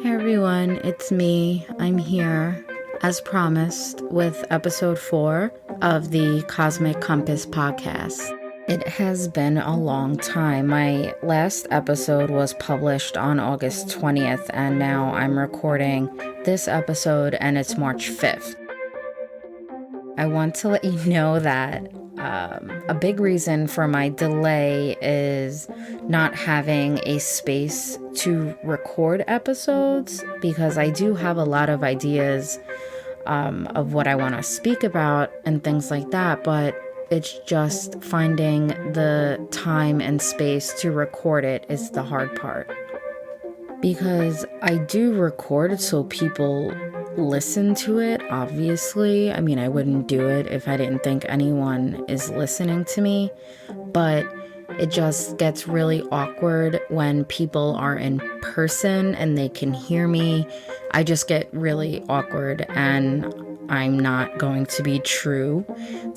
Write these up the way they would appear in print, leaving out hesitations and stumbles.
Hey everyone, it's me. I'm here, as promised, with episode 4 of the Cosmic Compass podcast. It has been a long time. My last episode was published on August 20th, and now I'm recording this episode, and it's March 5th. I want to let you know that a big reason for my delay is not having a space to record episodes, because I do have a lot of ideas of what I want to speak about and things like that, but it's just finding the time and space to record it is the hard part. Because I do record so people listen to it, obviously. I mean, I wouldn't do it if I didn't think anyone is listening to me, but it just gets really awkward when people are in person and they can hear me. I just get really awkward, and I'm not going to be true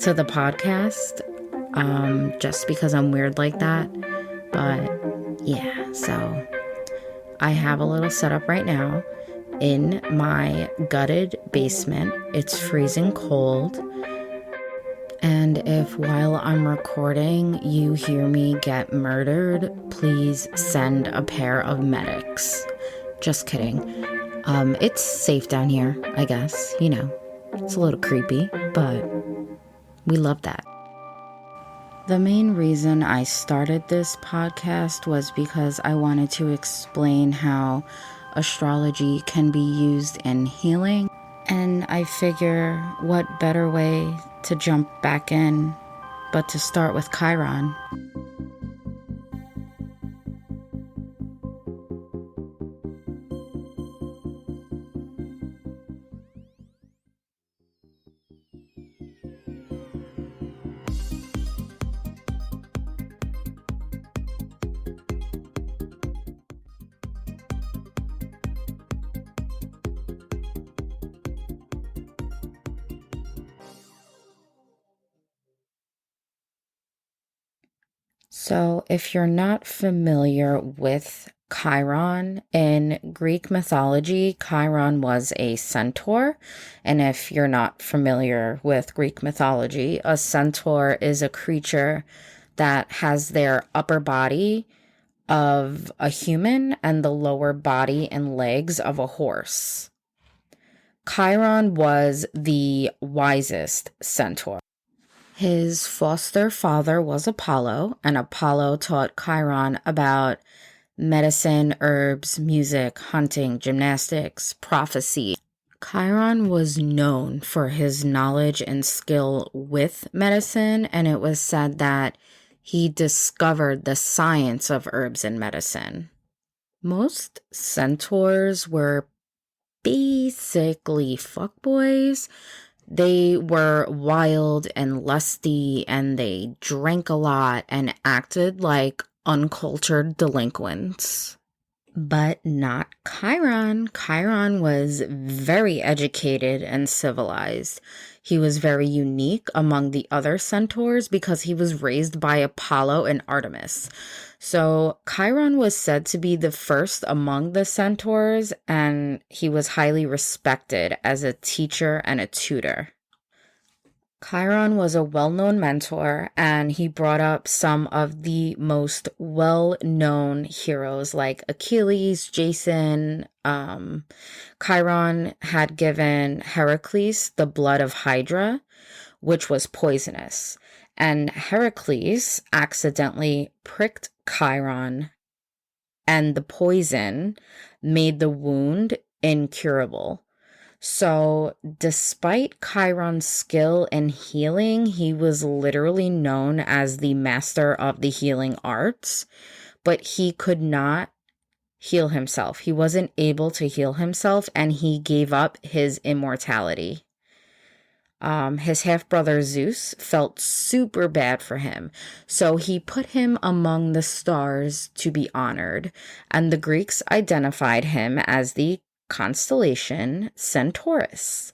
to the podcast just because I'm weird like that. But yeah, so I have a little setup right now in my gutted basement. It's freezing cold. And if while I'm recording you hear me get murdered, please send a pair of medics. Just kidding. It's safe down here, I guess. You know, it's a little creepy, but we love that. The main reason I started this podcast was because I wanted to explain how astrology can be used in healing, and I figure what better way to jump back in but to start with Chiron. So, if you're not familiar with Chiron, in Greek mythology, Chiron was a centaur. And if you're not familiar with Greek mythology, a centaur is a creature that has their upper body of a human and the lower body and legs of a horse. Chiron was the wisest centaur. His foster father was Apollo, and Apollo taught Chiron about medicine, herbs, music, hunting, gymnastics, prophecy. Chiron was known for his knowledge and skill with medicine, and it was said that he discovered the science of herbs and medicine. Most centaurs were basically fuckboys. They were wild and lusty, and they drank a lot and acted like uncultured delinquents. But not Chiron. Chiron was very educated and civilized. He was very unique among the other centaurs because he was raised by Apollo and Artemis. So Chiron was said to be the first among the centaurs, and he was highly respected as a teacher and a tutor. Chiron was a well-known mentor, and he brought up some of the most well-known heroes like Achilles, Jason. Chiron had given Heracles the blood of Hydra, which was poisonous, and Heracles accidentally pricked Chiron, and the poison made the wound incurable. So, despite Chiron's skill in healing, he was literally known as the master of the healing arts, but he could not heal himself. He wasn't able to heal himself, and he gave up his immortality. His half-brother Zeus felt super bad for him, so he put him among the stars to be honored, and the Greeks identified him as the constellation Centaurus.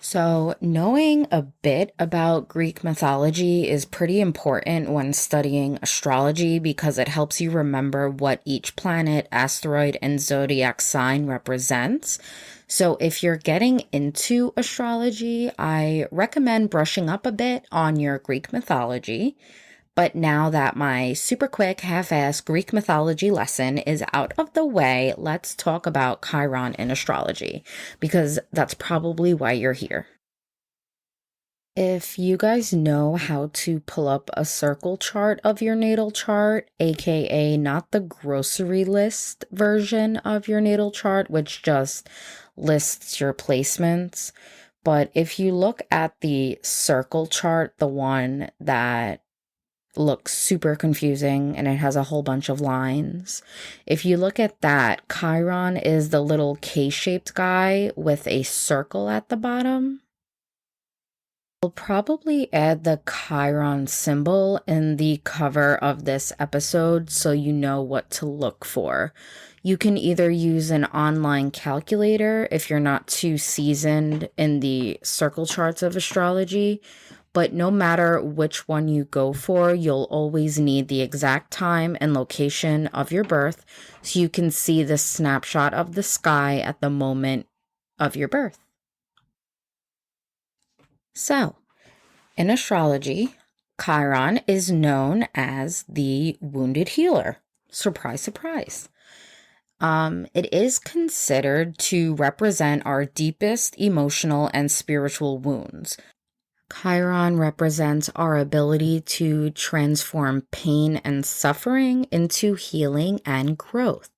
So, knowing a bit about Greek mythology is pretty important when studying astrology because it helps you remember what each planet, asteroid, and zodiac sign represents. So, if you're getting into astrology, I recommend brushing up a bit on your Greek mythology. But now that my super quick half-assed Greek mythology lesson is out of the way, let's talk about Chiron in astrology, because that's probably why you're here. If you guys know how to pull up a circle chart of your natal chart, aka not the grocery list version of your natal chart, which just lists your placements, but if you look at the circle chart, the one that looks super confusing and it has a whole bunch of lines. If you look at that, Chiron is the little K-shaped guy with a circle at the bottom. I'll probably add the Chiron symbol in the cover of this episode so you know what to look for. You can either use an online calculator if you're not too seasoned in the circle charts of astrology, but no matter which one you go for, you'll always need the exact time and location of your birth so you can see the snapshot of the sky at the moment of your birth. So, in astrology, Chiron is known as the wounded healer. Surprise, surprise. It is considered to represent our deepest emotional and spiritual wounds. Chiron represents our ability to transform pain and suffering into healing and growth.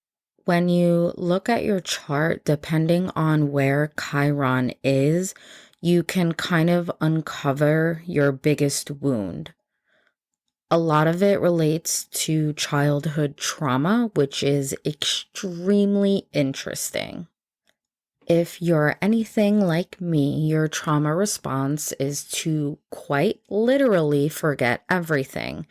When you look at your chart, depending on where Chiron is, you can kind of uncover your biggest wound. A lot of it relates to childhood trauma, which is extremely interesting. If you're anything like me, your trauma response is to quite literally forget everything.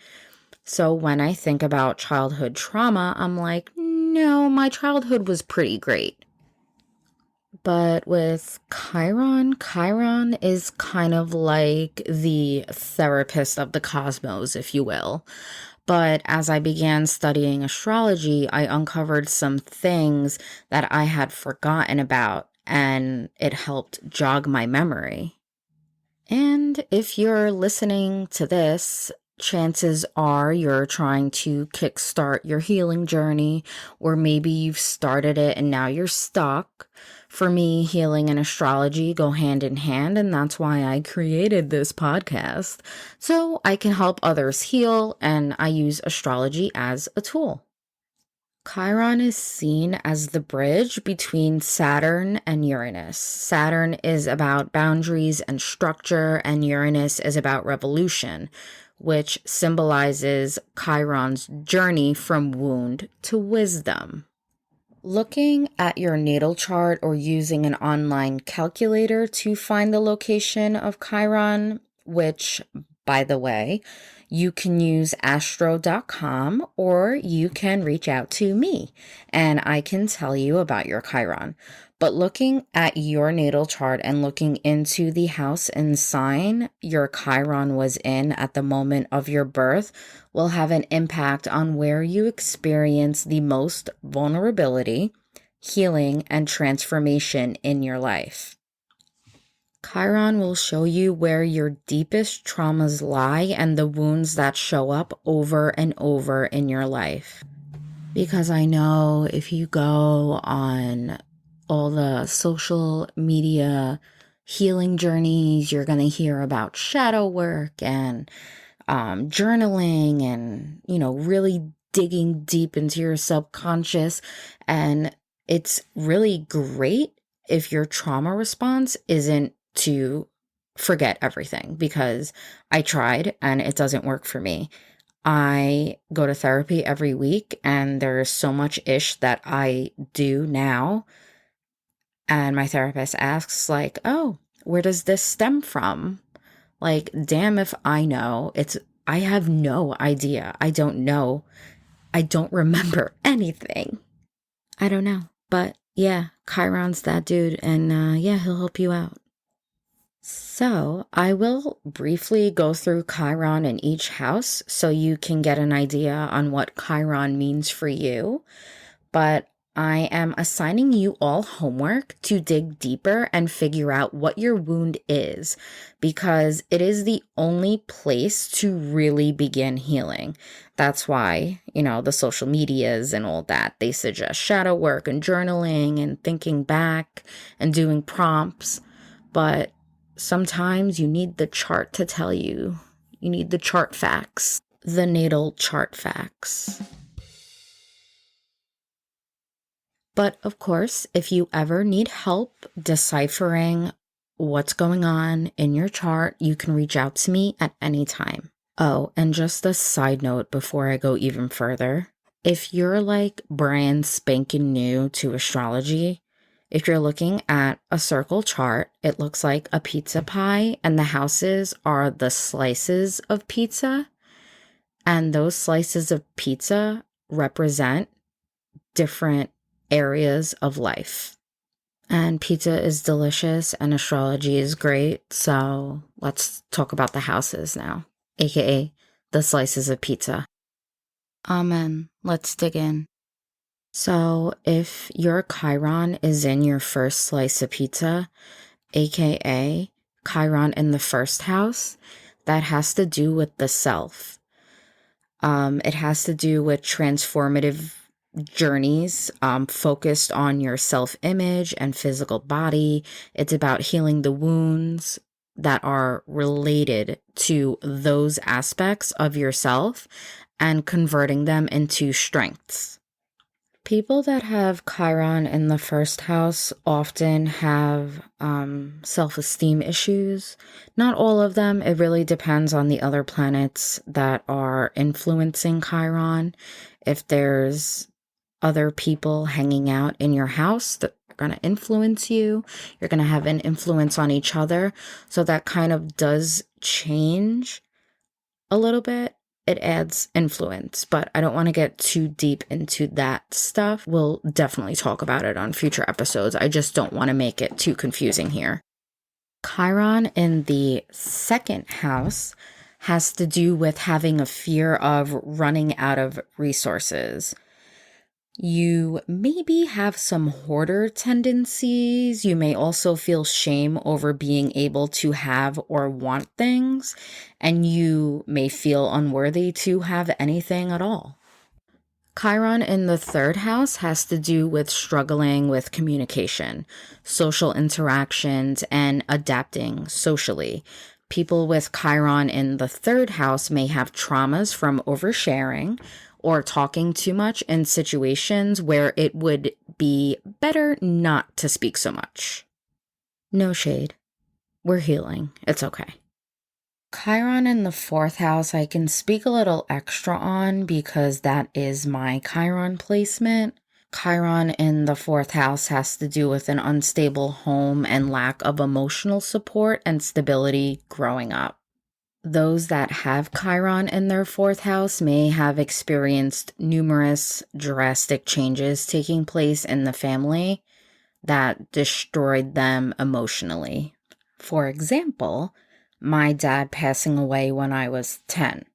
So when I think about childhood trauma, I'm like, no, my childhood was pretty great. But with Chiron, Chiron is kind of like the therapist of the cosmos, if you will. But as I began studying astrology, I uncovered some things that I had forgotten about, and it helped jog my memory. And if you're listening to this, chances are you're trying to kickstart your healing journey, or maybe you've started it and now you're stuck. For me, healing and astrology go hand in hand, and that's why I created this podcast. So I can help others heal, and I use astrology as a tool. Chiron is seen as the bridge between Saturn and Uranus. Saturn is about boundaries and structure, and Uranus is about revolution, which symbolizes Chiron's journey from wound to wisdom. Looking at your natal chart or using an online calculator to find the location of Chiron, which, by the way, you can use astro.com, or you can reach out to me and I can tell you about your Chiron. But looking at your natal chart and looking into the house and sign your Chiron was in at the moment of your birth will have an impact on where you experience the most vulnerability, healing, and transformation in your life. Chiron will show you where your deepest traumas lie and the wounds that show up over and over in your life. Because I know if you go on all the social media healing journeys, you're going to hear about shadow work and journaling and, really digging deep into your subconscious. And it's really great if your trauma response isn't to forget everything, because I tried and it doesn't work for me. I go to therapy every week and there's so much ish that I do now. And my therapist asks like, oh, where does this stem from? Like, damn if I know. I have no idea. I don't know. I don't remember anything. I don't know. But yeah, Chiron's that dude, and yeah, he'll help you out. So, I will briefly go through Chiron in each house so you can get an idea on what Chiron means for you. But I am assigning you all homework to dig deeper and figure out what your wound is, because it is the only place to really begin healing. That's why, the social medias and all that, they suggest shadow work and journaling and thinking back and doing prompts. But sometimes you need the chart to tell you. You need the chart facts, the natal chart facts. But of course, if you ever need help deciphering what's going on in your chart, you can reach out to me at any time. Oh, and just a side note before I go even further. If you're like brand spanking new to astrology, if you're looking at a circle chart, it looks like a pizza pie, and the houses are the slices of pizza. And those slices of pizza represent different areas of life. And pizza is delicious and astrology is great. So let's talk about the houses now, aka the slices of pizza. Amen. Let's dig in. So if your Chiron is in your first slice of pizza, aka Chiron in the first house, that has to do with the self. It has to do with transformative journeys focused on your self-image and physical body. It's about healing the wounds that are related to those aspects of yourself and converting them into strengths. People that have Chiron in the first house often have self-esteem issues. Not all of them. It really depends on the other planets that are influencing Chiron. If there's other people hanging out in your house that are going to influence you, you're going to have an influence on each other. So that kind of does change a little bit. It adds influence, but I don't want to get too deep into that stuff. We'll definitely talk about it on future episodes. I just don't want to make it too confusing here. Chiron in the second house has to do with having a fear of running out of resources. You maybe have some hoarder tendencies. You may also feel shame over being able to have or want things, and you may feel unworthy to have anything at all. Chiron in the third house has to do with struggling with communication, social interactions, and adapting socially. People with Chiron in the third house may have traumas from oversharing or talking too much in situations where it would be better not to speak so much. No shade. We're healing. It's okay. Chiron in the fourth house, I can speak a little extra on because that is my Chiron placement. Chiron in the fourth house has to do with an unstable home and lack of emotional support and stability growing up. Those that have Chiron in their fourth house may have experienced numerous drastic changes taking place in the family that destroyed them emotionally. For example, my dad passing away when I was 10.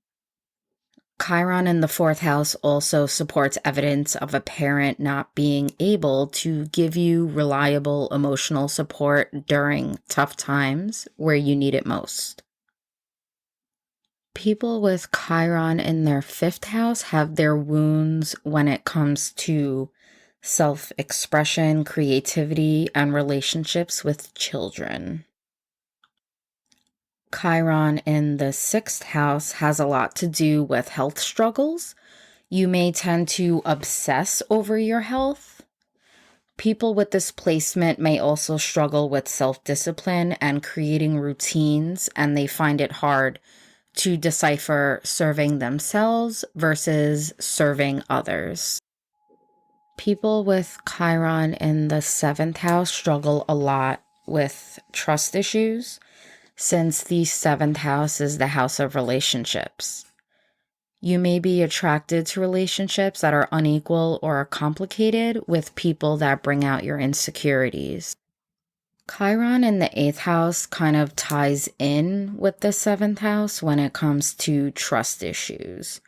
Chiron in the fourth house also supports evidence of a parent not being able to give you reliable emotional support during tough times where you need it most. People with Chiron in their fifth house have their wounds when it comes to self-expression, creativity, and relationships with children. Chiron in the sixth house has a lot to do with health struggles. You may tend to obsess over your health. People with this placement may also struggle with self-discipline and creating routines, and they find it hard to decipher serving themselves versus serving others. People with Chiron in the seventh house struggle a lot with trust issues, since the seventh house is the house of relationships. You may be attracted to relationships that are unequal or complicated with people that bring out your insecurities. Chiron in the 8th house kind of ties in with the 7th house when it comes to trust issues.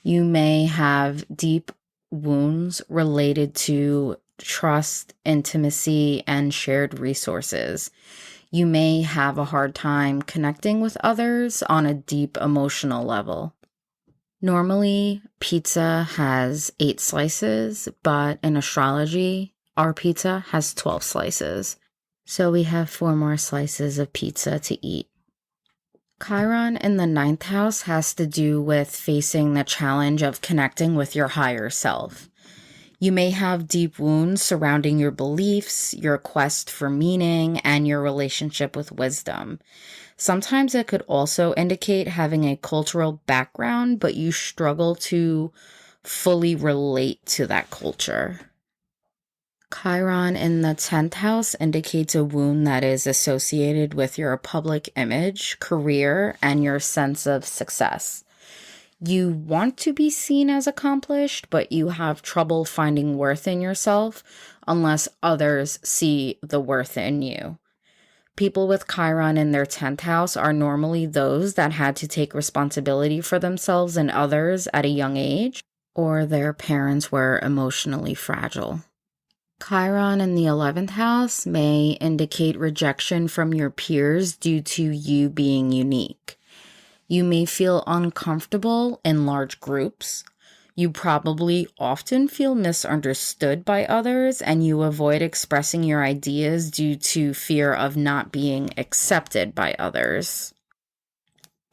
You may have deep wounds related to trust, intimacy, and shared resources. You may have a hard time connecting with others on a deep emotional level. Normally, pizza has 8 slices, but in astrology, our pizza has 12 slices. So we have 4 more slices of pizza to eat. Chiron in the 9th house has to do with facing the challenge of connecting with your higher self. You may have deep wounds surrounding your beliefs, your quest for meaning, and your relationship with wisdom. Sometimes it could also indicate having a cultural background, but you struggle to fully relate to that culture. Chiron in the 10th house indicates a wound that is associated with your public image, career, and your sense of success. You want to be seen as accomplished, but you have trouble finding worth in yourself unless others see the worth in you. People with Chiron in their 10th house are normally those that had to take responsibility for themselves and others at a young age, or their parents were emotionally fragile. Chiron in the 11th house may indicate rejection from your peers due to you being unique. You may feel uncomfortable in large groups. You probably often feel misunderstood by others, and you avoid expressing your ideas due to fear of not being accepted by others.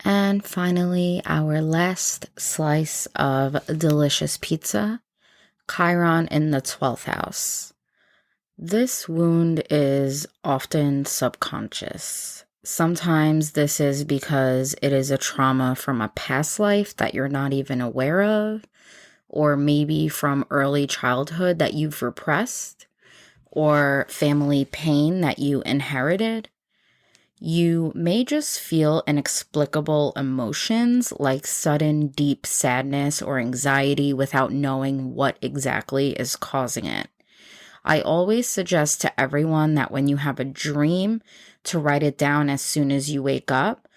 And finally, our last slice of delicious pizza, Chiron in the 12th house. This wound is often subconscious. Sometimes this is because it is a trauma from a past life that you're not even aware of, or maybe from early childhood that you've repressed, or family pain that you inherited. You may just feel inexplicable emotions like sudden deep sadness or anxiety without knowing what exactly is causing it. I always suggest to everyone that when you have a dream, to write it down as soon as you wake up.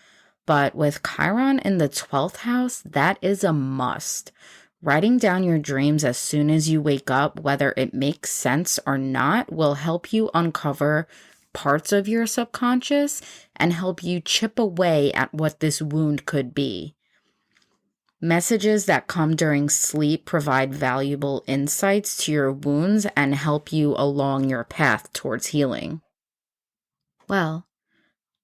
But with Chiron in the 12th house, that is a must. Writing down your dreams as soon as you wake up, whether it makes sense or not, will help you uncover parts of your subconscious and help you chip away at what this wound could be. Messages that come during sleep provide valuable insights to your wounds and help you along your path towards healing. Well,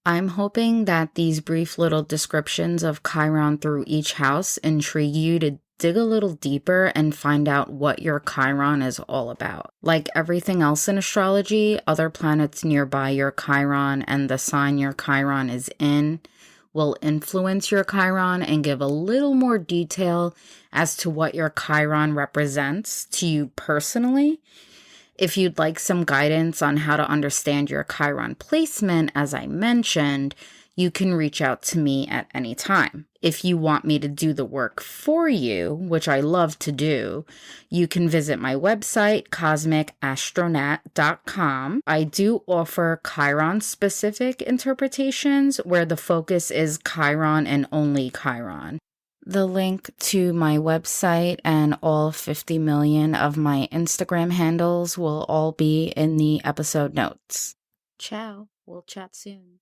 I'm hoping that these brief little descriptions of Chiron through each house intrigue you to dig a little deeper and find out what your Chiron is all about. Like everything else in astrology, other planets nearby your Chiron and the sign your Chiron is in will influence your Chiron and give a little more detail as to what your Chiron represents to you personally. If you'd like some guidance on how to understand your Chiron placement, as I mentioned, you can reach out to me at any time. If you want me to do the work for you, which I love to do, you can visit my website, cosmicastronaut.com. I do offer Chiron-specific interpretations where the focus is Chiron and only Chiron. The link to my website and all 50 million of my Instagram handles will all be in the episode notes. Ciao. We'll chat soon.